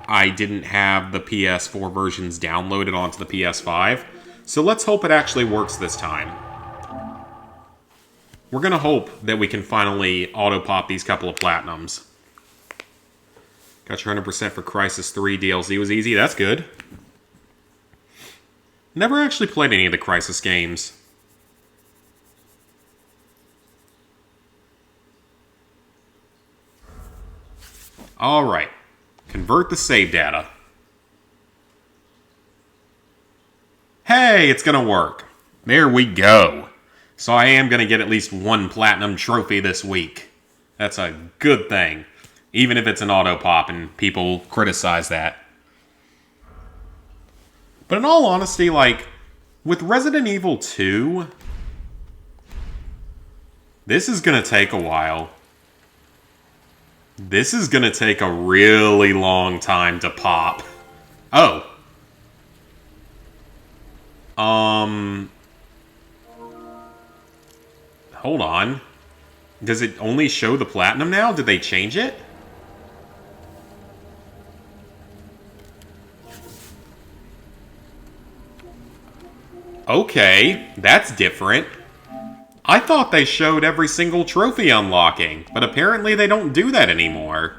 I didn't have the PS4 versions downloaded onto the PS5. So let's hope it actually works this time. We're going to hope that we can finally auto-pop these couple of platinums. Got your 100% for Crysis 3 DLC was easy. That's good. Never actually played any of the Crysis games. Alright. Convert the save data. Hey, it's gonna work. There we go. So I am gonna get at least one platinum trophy this week. That's a good thing. Even if it's an auto pop and people criticize that. But in all honesty, like, with Resident Evil 2, this is gonna take a while. This is gonna take a really long time to pop. Oh. Hold on. Does it only show the platinum now? Did they change it? Okay, that's different. I thought they showed every single trophy unlocking, but apparently they don't do that anymore.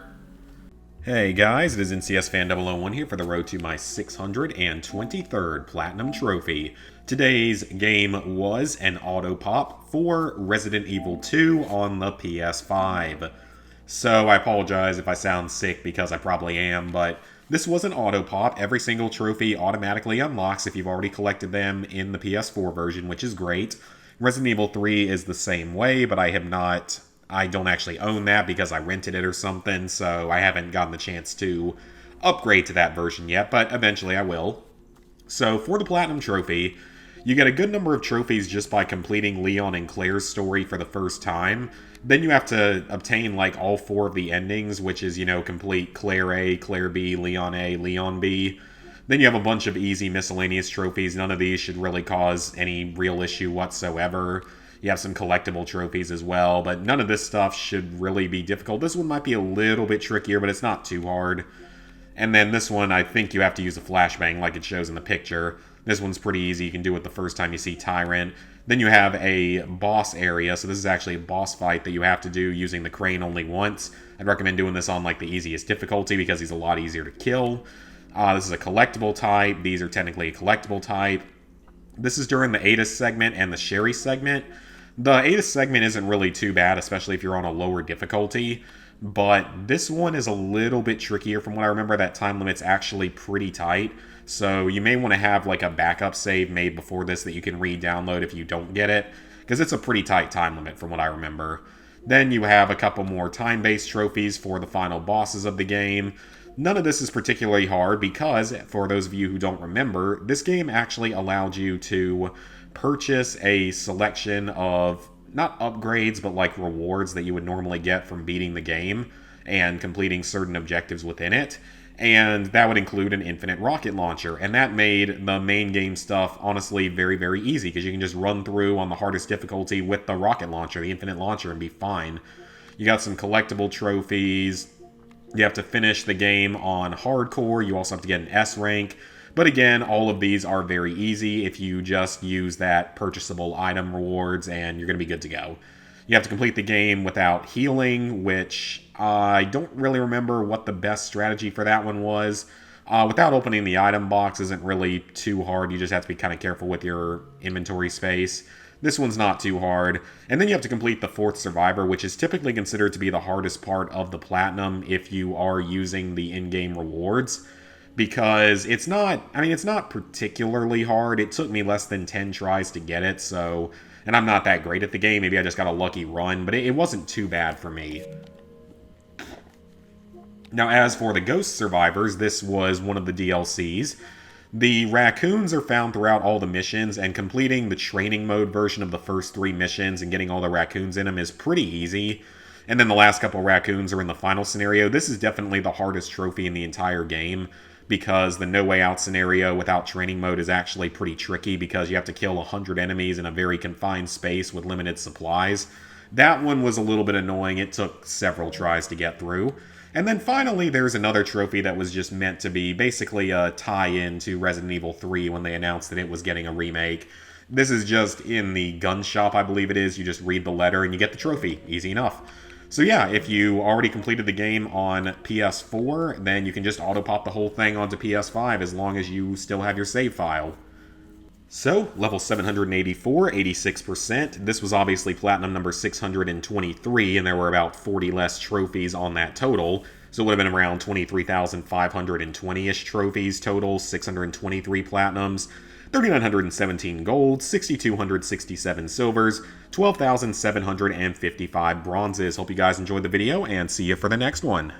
Hey guys, it is NCSFan001 here for the road to my 623rd Platinum Trophy. Today's game was an auto pop for Resident Evil 2 on the PS5. So I apologize if I sound sick because I probably am, but this was an auto pop. Every single trophy automatically unlocks if you've already collected them in the PS4 version, which is great. Resident Evil 3 is the same way, but I don't actually own that because I rented it or something, so I haven't gotten the chance to upgrade to that version yet, but eventually I will. So for the Platinum Trophy, you get a good number of trophies just by completing Leon and Claire's story for the first time. Then you have to obtain, like, all 4 of the endings, which is, complete Claire A, Claire B, Leon A, Leon B. Then you have a bunch of easy miscellaneous trophies. None of these should really cause any real issue whatsoever. You have some collectible trophies as well, but none of this stuff should really be difficult. This one might be a little bit trickier, but it's not too hard. And then this one, I think you have to use a flashbang like it shows in the picture. This one's pretty easy. You can do it the first time you see Tyrant. Then you have a boss area, so this is actually a boss fight that you have to do using the crane only once. I'd recommend doing this on, like, the easiest difficulty because he's a lot easier to kill. This is a collectible type. These are technically a collectible type. This is during the Ada segment and the Sherry segment. The Ada segment isn't really too bad, especially if you're on a lower difficulty. But this one is a little bit trickier. From what I remember, that time limit's actually pretty tight. So you may want to have, like, a backup save made before this that you can re-download if you don't get it, because it's a pretty tight time limit from what I remember. Then you have a couple more time-based trophies for the final bosses of the game. None of this is particularly hard because, for those of you who don't remember, this game actually allowed you to purchase a selection of, not upgrades, but like rewards that you would normally get from beating the game and completing certain objectives within it. And that would include an infinite rocket launcher. And that made the main game stuff, honestly, very, very easy, because you can just run through on the hardest difficulty with the rocket launcher, the infinite launcher, and be fine. You got some collectible trophies. You have to finish the game on hardcore. You also have to get an S rank. But again, all of these are very easy if you just use that purchasable item rewards, and you're going to be good to go. You have to complete the game without healing, which I don't really remember what the best strategy for that one was. Without opening the item box isn't really too hard. You just have to be kind of careful with your inventory space. This one's not too hard. And then you have to complete the 4th Survivor, which is typically considered to be the hardest part of the Platinum if you are using the in-game rewards. Because it's not particularly hard. It took me less than 10 tries to get it, so... And I'm not that great at the game. Maybe I just got a lucky run, but it wasn't too bad for me. Now, as for the Ghost Survivors, this was one of the DLCs. The raccoons are found throughout all the missions, and completing the training mode version of the first 3 missions and getting all the raccoons in them is pretty easy. And then the last couple raccoons are in the final scenario. This is definitely the hardest trophy in the entire game, because the No Way Out scenario without training mode is actually pretty tricky because you have to kill 100 enemies in a very confined space with limited supplies. That one was a little bit annoying. It took several tries to get through. And then finally, there's another trophy that was just meant to be basically a tie-in to Resident Evil 3 when they announced that it was getting a remake. This is just in the gun shop, I believe it is. You just read the letter and you get the trophy. Easy enough. So yeah, if you already completed the game on PS4, then you can just auto-pop the whole thing onto PS5 as long as you still have your save file. So, level 784, 86%. This was obviously platinum number 623, and there were about 40 less trophies on that total. So it would have been around 23,520-ish trophies total, 623 platinums, 3,917 golds, 6,267 silvers, 12,755 bronzes. Hope you guys enjoyed the video, and see you for the next one.